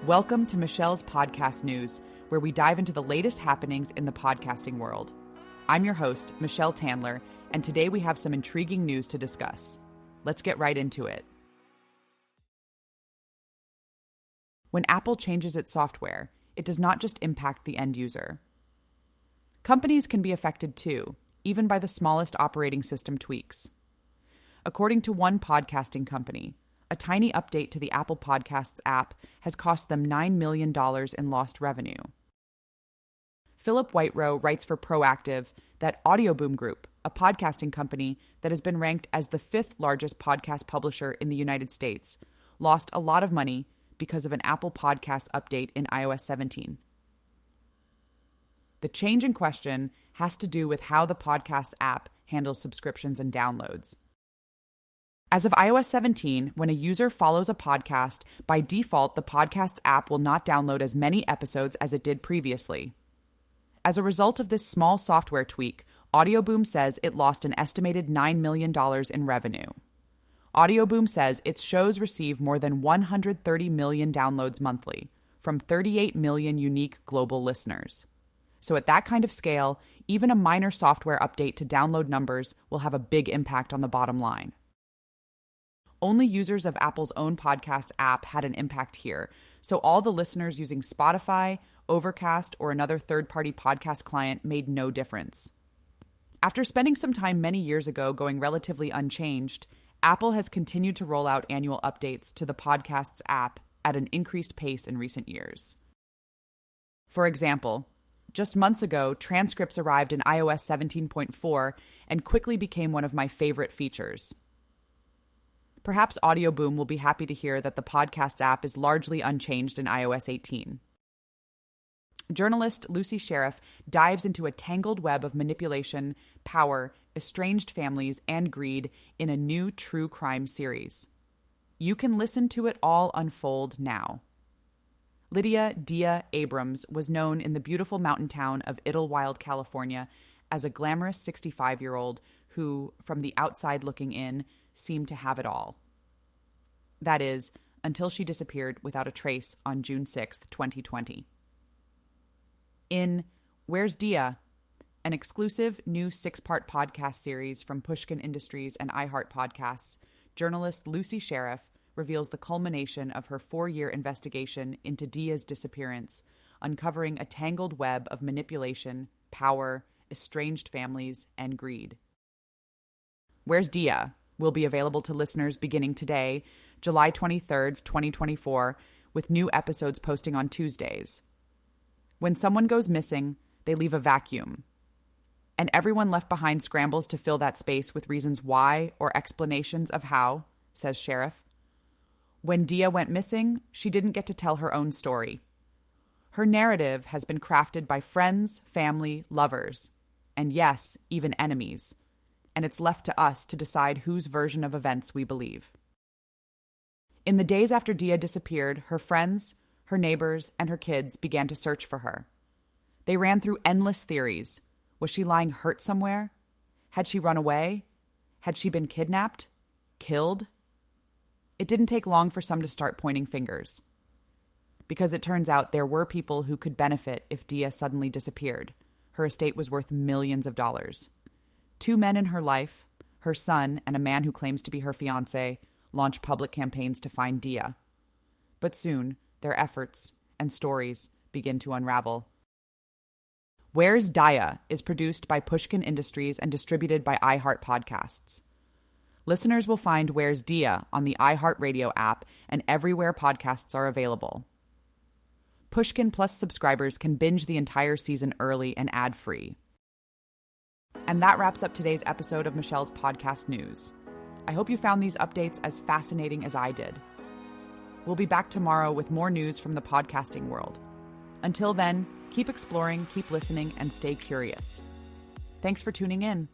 Welcome to Michelle's Podcast News, where we dive into the latest happenings in the podcasting world. I'm your host, Michelle Tandler, and today we have some intriguing news to discuss. Let's get right into it. When Apple changes its software, it does not just impact the end user. Companies can be affected too, even by the smallest operating system tweaks. According to one podcasting company, a tiny update to the Apple Podcasts app has cost them $9 million in lost revenue. Philip Whiterow writes for Proactive that Audioboom Group, a podcasting company that has been ranked as the 5th largest podcast publisher in the United States, lost a lot of money because of an Apple Podcasts update in iOS 17. The change in question has to do with how the Podcasts app handles subscriptions and downloads. As of iOS 17, when a user follows a podcast, by default, the Podcasts app will not download as many episodes as it did previously. As a result of this small software tweak, Audioboom says it lost an estimated $9 million in revenue. Audioboom says its shows receive more than 130 million downloads monthly, from 38 million unique global listeners. So at that kind of scale, even a minor software update to download numbers will have a big impact on the bottom line. Only users of Apple's own podcast app had an impact here, so all the listeners using Spotify, Overcast, or another third-party podcast client made no difference. After spending some time many years ago going relatively unchanged, Apple has continued to roll out annual updates to the Podcasts app at an increased pace in recent years. For example, just months ago, transcripts arrived in iOS 17.4 and quickly became one of my favorite features. Perhaps Audioboom will be happy to hear that the Podcasts app is largely unchanged in iOS 18. Journalist Lucy Sheriff dives into a tangled web of manipulation, power, estranged families, and greed in a new true crime series. You can listen to it all unfold now. Lydia Dia Abrams was known in the beautiful mountain town of Idlewild, California, as a glamorous 65-year-old who, from the outside looking in, seemed to have it all. That is, until she disappeared without a trace on June 6, 2020. In Where's Dia?, an exclusive new 6-part podcast series from Pushkin Industries and iHeart Podcasts, journalist Lucy Sheriff reveals the culmination of her 4-year investigation into Dia's disappearance, uncovering a tangled web of manipulation, power, estranged families, and greed. Where's Dia? Will be available to listeners beginning today, July 23rd, 2024, with new episodes posting on Tuesdays. When someone goes missing, they leave a vacuum. And everyone left behind scrambles to fill that space with reasons why or explanations of how, says Sheriff. When Dia went missing, she didn't get to tell her own story. Her narrative has been crafted by friends, family, lovers, and yes, even enemies. And it's left to us to decide whose version of events we believe. In the days after Dia disappeared, her friends, her neighbors, and her kids began to search for her. They ran through endless theories. Was she lying hurt somewhere? Had she run away? Had she been kidnapped? Killed? It didn't take long for some to start pointing fingers. Because it turns out there were people who could benefit if Dia suddenly disappeared. Her estate was worth millions of dollars. 2 men in her life, her son and a man who claims to be her fiancé, launch public campaigns to find Dia. But soon, their efforts and stories begin to unravel. Where's Dia is produced by Pushkin Industries and distributed by iHeart Podcasts. Listeners will find Where's Dia on the iHeartRadio app and everywhere podcasts are available. Pushkin Plus subscribers can binge the entire season early and ad-free. And that wraps up today's episode of Michelle's Podcast News. I hope you found these updates as fascinating as I did. We'll be back tomorrow with more news from the podcasting world. Until then, keep exploring, keep listening, and stay curious. Thanks for tuning in.